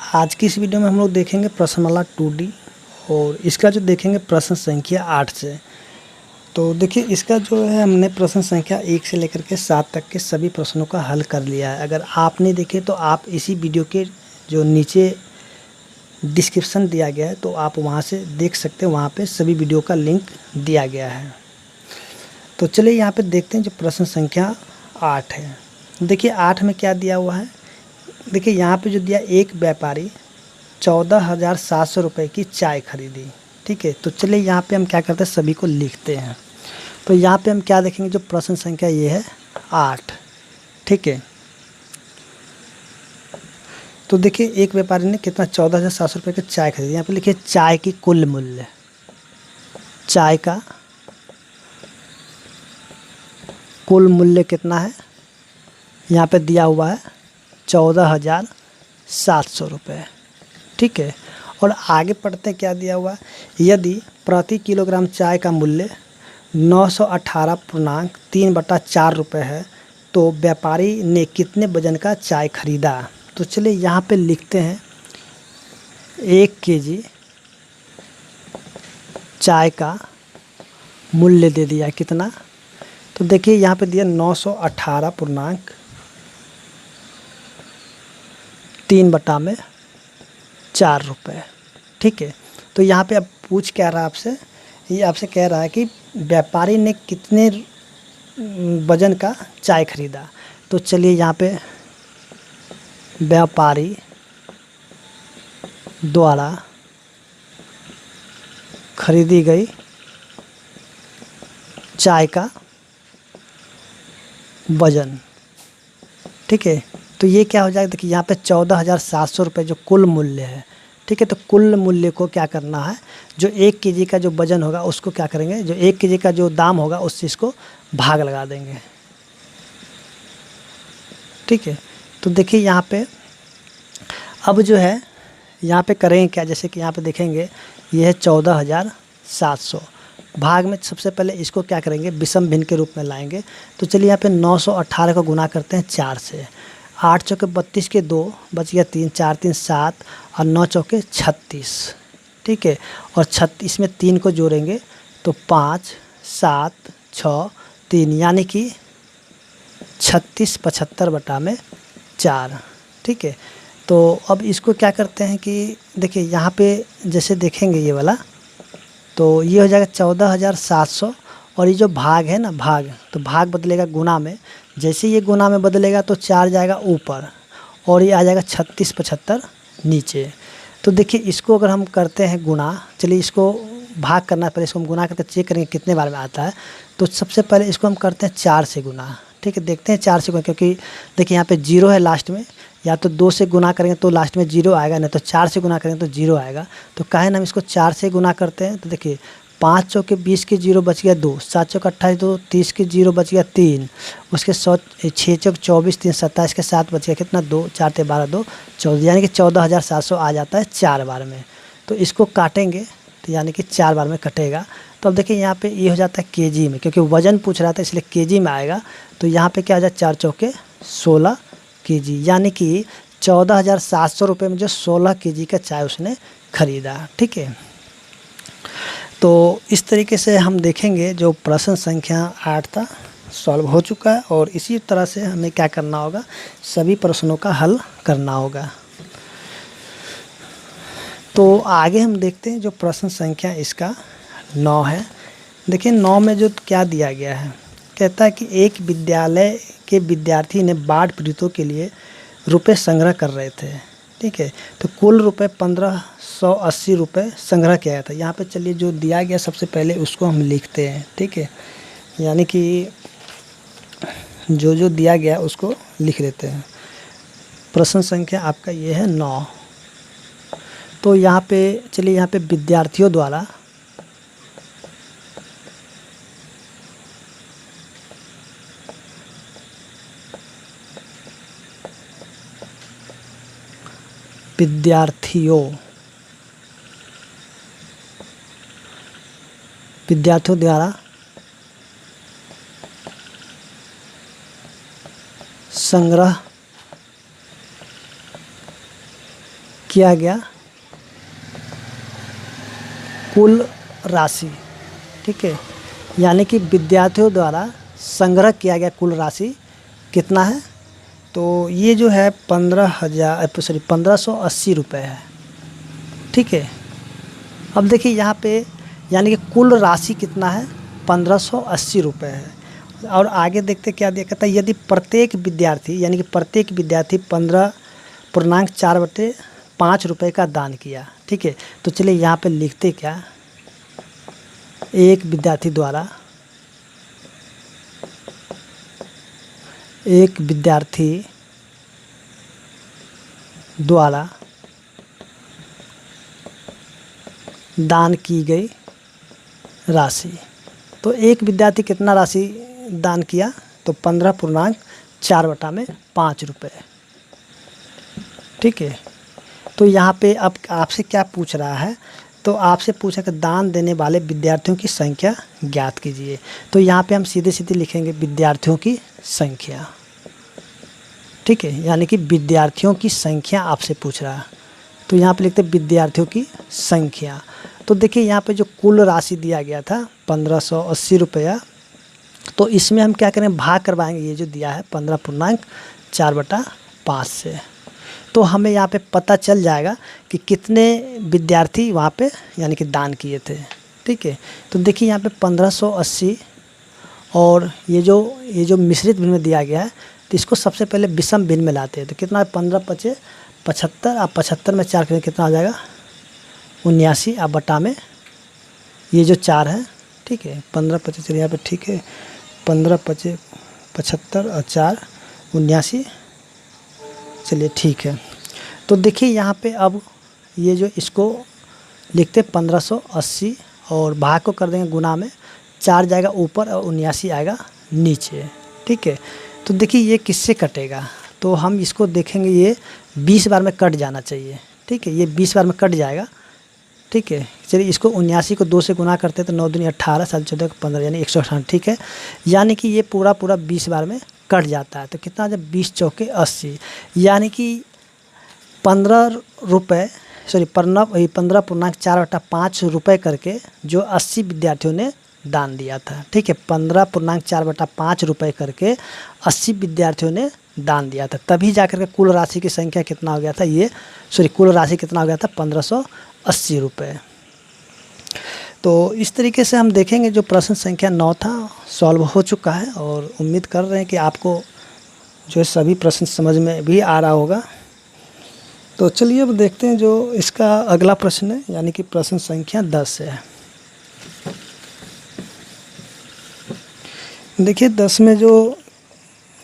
आज की इस वीडियो में हम लोग देखेंगे प्रश्नमाला 2D और इसका जो देखेंगे प्रश्न संख्या 8 से। तो देखिए इसका जो है हमने प्रश्न संख्या 1 से लेकर के 7 तक के सभी प्रश्नों का हल कर लिया है। अगर आप नहीं देखे तो आप इसी वीडियो के जो नीचे डिस्क्रिप्शन दिया गया है तो आप वहां से देख सकते हैं, वहां पे सभी वीडियो का लिंक दिया गया है। तो चलिए यहाँ पे देखते हैं जो प्रश्न संख्या 8 है। देखिए 8 में क्या दिया हुआ है। देखिए यहाँ पे जो दिया, एक व्यापारी 14,700 रुपये की चाय खरीदी। ठीक है, तो चलिए यहाँ पे हम क्या करते हैं, सभी को लिखते हैं। तो यहाँ पे हम क्या देखेंगे, जो प्रश्न संख्या ये है 8। ठीक है, तो देखिए एक व्यापारी ने कितना 14,700 रुपये की चाय खरीदी। यहाँ पे लिखिए चाय की कुल मूल्य, चाय का कुल मूल्य कितना है, यहाँ पे दिया हुआ है 14,700 रुपये। ठीक है, और आगे पढ़ते क्या दिया हुआ है। यदि प्रति किलोग्राम चाय का मूल्य 918.3/4 रुपये है तो व्यापारी ने कितने वजन का चाय खरीदा। तो चलिए यहाँ पे लिखते हैं 1 केजी चाय का मूल्य दे दिया कितना। तो देखिए यहाँ पे दिया 918.3/4 रुपये। ठीक है, तो यहाँ पे अब पूछ क्या रहा है आपसे, ये आपसे कह रहा है कि व्यापारी ने कितने वजन का चाय खरीदा। तो चलिए यहाँ पे व्यापारी द्वारा खरीदी गई चाय का वजन। ठीक है, तो ये क्या हो जाएगा, देखिए यहाँ पे 14,700 रुपये जो कुल मूल्य है। ठीक है, तो कुल मूल्य को क्या करना है, जो 1 केजी का जो वजन होगा उसको क्या करेंगे, जो 1 केजी का जो दाम होगा उससे इसको भाग लगा देंगे। ठीक है, तो देखिए यहाँ पे अब जो है यहाँ पे करेंगे क्या, जैसे कि यहाँ पे देखेंगे ये है 14,700, भाग में सबसे पहले इसको क्या करेंगे, विषम भिन्न के रूप में लाएंगे। तो चलिए यहाँ पे 918 को गुना करते हैं 4 से। 8 चौके 32 के 2 बच गया 3, 4 3 7 और 9 चौके 36। ठीक है, और 36 में 3 को जोड़ेंगे तो 5 7 6 3 यानी कि 36 75/4। ठीक है, तो अब इसको क्या करते हैं कि देखिए यहाँ पे जैसे देखेंगे ये वाला, तो ये हो जाएगा 14,700 और ये जो भाग है ना, भाग, तो भाग बदलेगा गुना में। जैसे ये गुना में बदलेगा तो 4 जाएगा ऊपर और ये आ जाएगा 36 75 नीचे। तो देखिए इसको अगर हम करते हैं गुना, चलिए इसको भाग करना, पहले इसको हम गुना करके चेक करेंगे कितने बार में आता है। तो सबसे पहले इसको हम करते हैं 4 से गुना। ठीक है, देखते हैं 4 से गुना, क्योंकि देखिए यहाँ पे 0 है लास्ट में, या तो 2 से गुना करेंगे तो लास्ट में 0 आएगा, नहीं तो 4 से गुना करेंगे तो 0 आएगा। तो काहे ना हम इसको 4 से गुना करते हैं। तो देखिए 5 चौके 20 के 0 बच गया 2, 7 चौके 28 2, 30 के 0 बच गया 3, उसके 6 चौके 24 3 27 के 7 बच गया कितना 2, 4 ते 12 2 14, यानी कि 14,700 आ जाता है 4 बार में। तो इसको काटेंगे तो यानी कि 4 बार में कटेगा। तो अब देखिए यहाँ पे ये हो जाता है केजी में, क्योंकि वजन पूछ रहा था इसलिए केजी में आएगा। तो यहाँ पे क्या हो जाए 4 चौके 16 केजी, यानी कि 14,700 रुपये में जो 16 केजी का चाय उसने खरीदा। ठीक है, तो इस तरीके से हम देखेंगे जो प्रश्न संख्या 8 था सॉल्व हो चुका है, और इसी तरह से हमें क्या करना होगा, सभी प्रश्नों का हल करना होगा। तो आगे हम देखते हैं जो प्रश्न संख्या इसका 9 है। देखिए 9 में जो क्या दिया गया है, कहता है कि एक विद्यालय के विद्यार्थी ने बाढ़ पीड़ितों के लिए रुपए संग्रह कर रहे थे। ठीक है, तो कुल रुपए 1580 रुपये संग्रह किया गया था। यहाँ पे चलिए जो दिया गया सबसे पहले उसको हम लिखते हैं। ठीक है, यानी कि जो दिया गया उसको लिख लेते हैं। प्रश्न संख्या आपका ये है 9। तो यहाँ पे चलिए यहाँ पे विद्यार्थियों द्वारा विद्यार्थियों द्वारा संग्रह किया गया कुल राशि, ठीक है, यानी कि विद्यार्थियों द्वारा संग्रह किया गया कुल राशि कितना है, तो ये जो है 1580 रुपये है, ठीक है। अब देखिए यहाँ पे यानी कि कुल राशि कितना है, 1580 रुपये है। और आगे देखते क्या दिया, कहता है यदि प्रत्येक विद्यार्थी यानी कि प्रत्येक विद्यार्थी 15.4/5 रुपये का दान किया, ठीक है। तो चलिए यहाँ पे लिखते क्या, एक विद्यार्थी द्वारा दान की गई राशि। तो एक विद्यार्थी कितना राशि दान किया, तो 15.4/5 रुपये, ठीक है। तो यहाँ पे अब आपसे क्या पूछ रहा है, तो आपसे पूछा कि दान देने वाले विद्यार्थियों की संख्या ज्ञात कीजिए। तो यहाँ पे हम सीधे सीधे लिखेंगे विद्यार्थियों की संख्या, ठीक है, यानी कि विद्यार्थियों की संख्या आपसे पूछ रहा है। तो यहाँ पे लिखते विद्यार्थियों की संख्या। तो देखिए यहाँ पे जो कुल राशि दिया गया था 1580 रुपया, तो इसमें हम क्या करें, भाग करवाएंगे ये जो दिया है 15.4/5 से। तो हमें यहाँ पे पता चल जाएगा कि कितने विद्यार्थी वहाँ पे यानी कि दान किए थे, ठीक है। तो देखिए यहाँ पे 1580 और ये जो मिश्रित भिन्न में दिया गया है, तो इसको सबसे पहले विषम भिन्न में लाते हैं। तो कितना है, 15×5 = 75, आप 75 में 4 करें कितना आ जाएगा, 79, आप बटा में ये जो 4 है, ठीक है, 15×5 यहाँ पे, ठीक है, 15×5 = 75 और 4 79, चलिए ठीक है। तो देखिए यहाँ पे अब ये जो इसको लिखते 1580 और भाग को कर देंगे गुना में, 4 जाएगा ऊपर और 79 आएगा नीचे, ठीक है। तो देखिए ये किससे कटेगा, तो हम इसको देखेंगे, ये 20 बार में कट जाना चाहिए, ठीक है, ये 20 बार में कट जाएगा, ठीक है। चलिए इसको 79 को 2 से गुना करते हैं तो 9 दूनी 18, 7 14 15 यानी 168, ठीक है। यानी कि ये पूरा 20 बार में कट जाता है। तो कितना, जब 20 चौके 80, यानी कि 15.4/5 रुपये करके जो 80 विद्यार्थियों ने दान दिया था, ठीक है, 15.4/5 रुपये करके 80 विद्यार्थियों ने दान दिया था, तभी जाकर के कुल राशि की संख्या कितना हो गया था, कुल राशि कितना हो गया था, 1580 रुपये। तो इस तरीके से हम देखेंगे जो प्रश्न संख्या 9 था सॉल्व हो चुका है, और उम्मीद कर रहे हैं कि आपको जो सभी प्रश्न समझ में भी आ रहा होगा। तो चलिए अब देखते हैं जो इसका अगला प्रश्न है, यानी कि प्रश्न संख्या 10 है। देखिए 10 में जो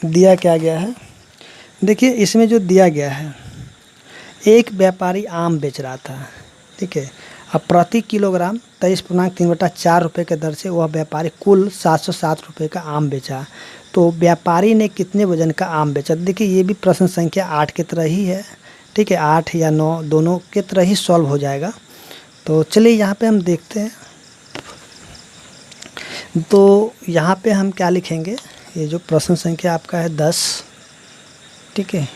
दिया क्या गया है, देखिए इसमें जो दिया गया है, एक व्यापारी आम बेच रहा था, ठीक है, अब प्रति किलोग्राम 23.3/4 रुपये के दर से वह व्यापारी कुल 707 रुपये का आम बेचा। तो व्यापारी ने कितने वजन का आम बेचा। देखिए ये भी प्रश्न संख्या 8 की तरह ही है, ठीक है, 8 या 9 दोनों की तरह ही सॉल्व हो जाएगा। तो चलिए यहाँ पे हम देखते हैं। तो यहाँ पे हम क्या लिखेंगे, ये जो प्रश्न संख्या आपका है 10, ठीक है।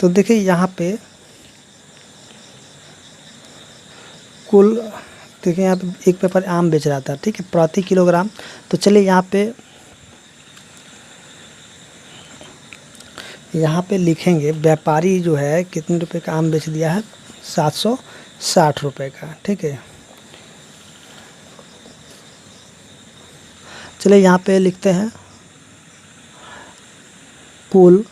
तो देखिए यहाँ पे कुल, देखिए यहाँ पे एक व्यापारी आम बेच रहा था, ठीक है, प्रति किलोग्राम। तो चलिए यहाँ पे लिखेंगे व्यापारी जो है कितने रुपए का आम बेच दिया है, 760 रुपये का, ठीक है। चलिए यहाँ पे लिखते हैं कुल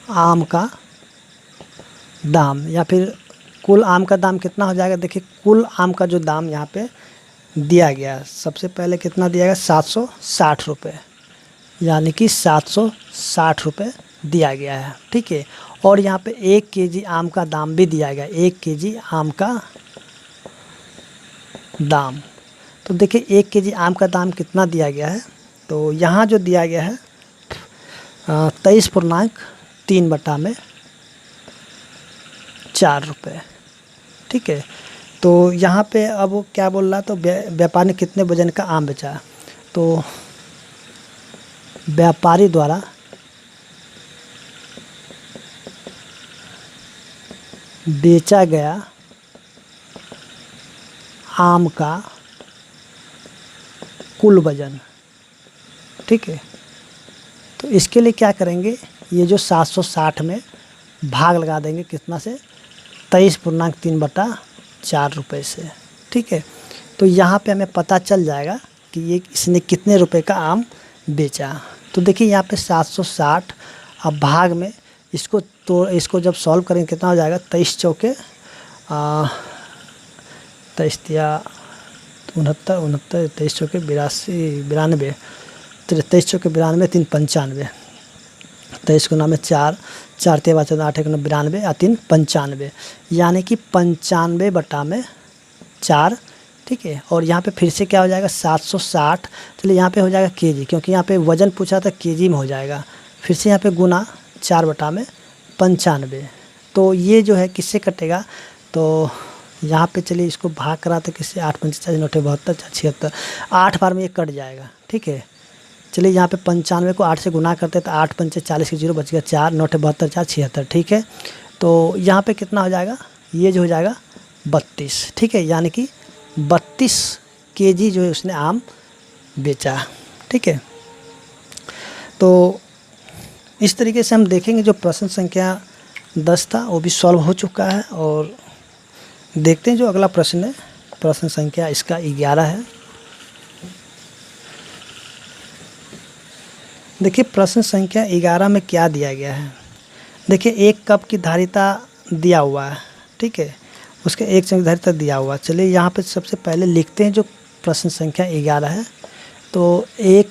आम का दाम, या फिर कुल आम का दाम कितना हो जाएगा। देखिए कुल आम का जो दाम यहाँ पे दिया गया, सबसे पहले कितना दिया गया, 760 रुपये, यानी कि 760 रुपये दिया गया है, ठीक है। और यहाँ पे 1 केजी आम का दाम भी दिया गया, 1 केजी आम का दाम। तो देखिए 1 केजी आम का दाम कितना दिया गया है, तो यहाँ जो दिया गया है 23.3/4 रुपये, ठीक है। तो यहाँ पे अब वो क्या बोल रहा, तो व्यापारी ने कितने वजन का आम बेचा। तो व्यापारी द्वारा बेचा गया आम का कुल वजन। ठीक है, तो इसके लिए क्या करेंगे, ये जो 760 में भाग लगा देंगे कितना से, 23.3/4 रुपये से। ठीक है, तो यहाँ पे हमें पता चल जाएगा कि ये इसने कितने रुपए का आम बेचा। तो देखिए यहाँ पे 760, अब भाग में इसको जब सॉल्व करेंगे कितना हो जाएगा, 23 चौके 23 या 69, 23 चौके 82, 92, 23 चौके 92, 3 95, 23 को नाम है 4, 4 तेरह 14 8 9 92 या 3 95, यानी कि 95/4। ठीक है, और यहाँ पे फिर से क्या हो जाएगा 760, चलिए यहाँ पे हो जाएगा केजी, क्योंकि यहाँ पे वजन पूछा था केजी में हो जाएगा। फिर से यहाँ पे गुना 4/95, तो ये जो है किससे कटेगा, तो यहाँ पे चलिए इसको भाग कराते किससे, 8 5 40 9 72 76, 8 बार में ये कट जाएगा। ठीक है, चलिए यहाँ पे 95 को 8 से गुना करते तो 8 5 40 के 0 बच गया 4, 9 72 4 76। ठीक है, तो यहाँ पे कितना हो जाएगा, ये जो हो जाएगा 32। ठीक है, यानी कि 32 केजी जो है उसने आम बेचा। ठीक है, तो इस तरीके से हम देखेंगे जो प्रश्न संख्या 10 था वो भी सॉल्व हो चुका है। और देखते हैं जो अगला प्रश्न है, प्रश्न संख्या इसका 11 है। देखिए प्रश्न संख्या 11 में क्या दिया गया है, देखिए 1 कप की धारिता दिया हुआ है। ठीक है, उसके 1 चम्मच धारिता दिया हुआ। चलिए यहाँ पे सबसे पहले लिखते हैं जो प्रश्न संख्या 11 है। तो 1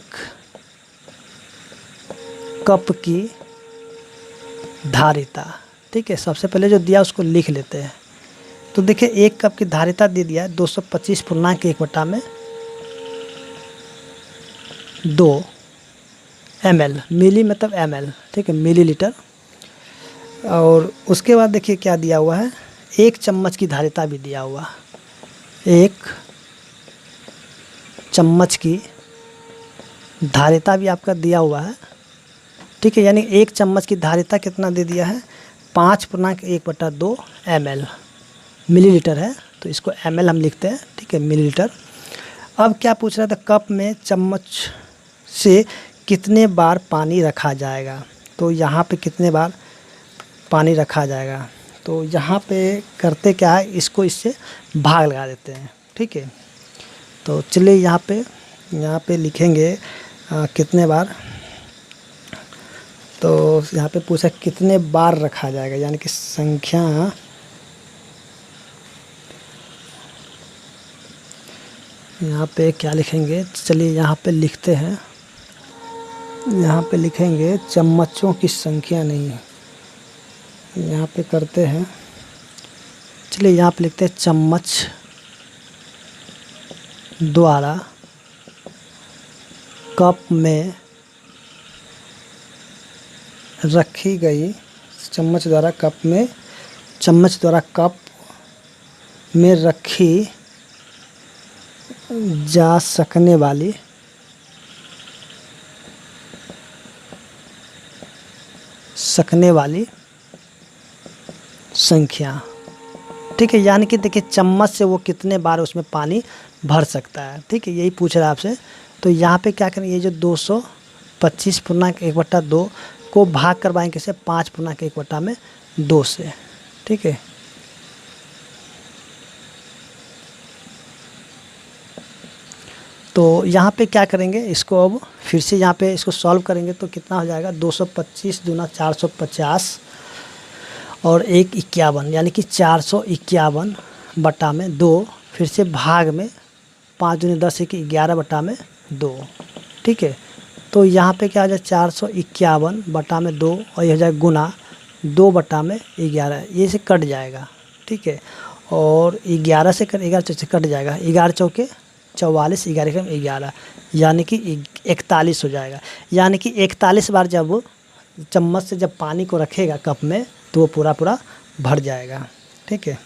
कप की धारिता, ठीक है, सबसे पहले जो दिया उसको लिख लेते हैं। तो देखिए 1 कप की धारिता दे दिया है 225/1/2 ml, मिली मतलब ml। ठीक है, मिलीलीटर। और उसके बाद देखिए क्या दिया हुआ है, 1 चम्मच की धारिता भी दिया हुआ, 1 चम्मच की धारिता भी आपका दिया हुआ है। ठीक है, यानी 1 चम्मच की धारिता कितना दे दिया है, 5/1/2 ml, मिलीलीटर है तो इसको ml हम लिखते हैं। ठीक है, मिलीलीटर। अब क्या पूछ रहा था, कप में चम्मच से कितने बार पानी रखा जाएगा, तो यहाँ पे कितने बार पानी रखा जाएगा, तो यहाँ पे करते क्या है, इसको इससे भाग लगा देते हैं। ठीक है, तो चलिए यहाँ पे लिखेंगे कितने बार, तो यहाँ पे पूछा कितने बार रखा जाएगा, यानी कि संख्या यहाँ पे क्या लिखेंगे, चलिए यहाँ पे लिखते हैं, यहाँ पे लिखेंगे चम्मचों की संख्या नहीं है, यहाँ पे करते हैं, चलिए यहाँ पे लिखते हैं चम्मच द्वारा कप में रखी गई, चम्मच द्वारा कप में रखी जा सकने वाली संख्या। ठीक है, यानी कि देखिए चम्मच से वो कितने बार उसमें पानी भर सकता है। ठीक है, यही पूछ रहा है आपसे। तो यहाँ पे क्या करेंगे, ये जो 225/1/2 को भाग करवाएंगे किसे, 5/1/2 से। ठीक है, तो यहाँ पे क्या करेंगे, इसको अब फिर से यहाँ पे इसको सॉल्व करेंगे तो कितना हो जाएगा, 225 दूना 450 और 1 51, यानी कि 451/2, फिर से भाग में 5 दूनी 10 1 11/2। ठीक है, तो यहाँ पे क्या हो जाए 451/2 और ये हो जाए गुना 2/11, ये से कट जाएगा। ठीक है, और 11 से 11 से कट जाएगा, 11 चौके 44, 11 11, यानी कि 41 हो जाएगा। यानी कि 41 बार जब चम्मच से जब पानी को रखेगा कप में तो वो पूरा भर जाएगा। ठीक है।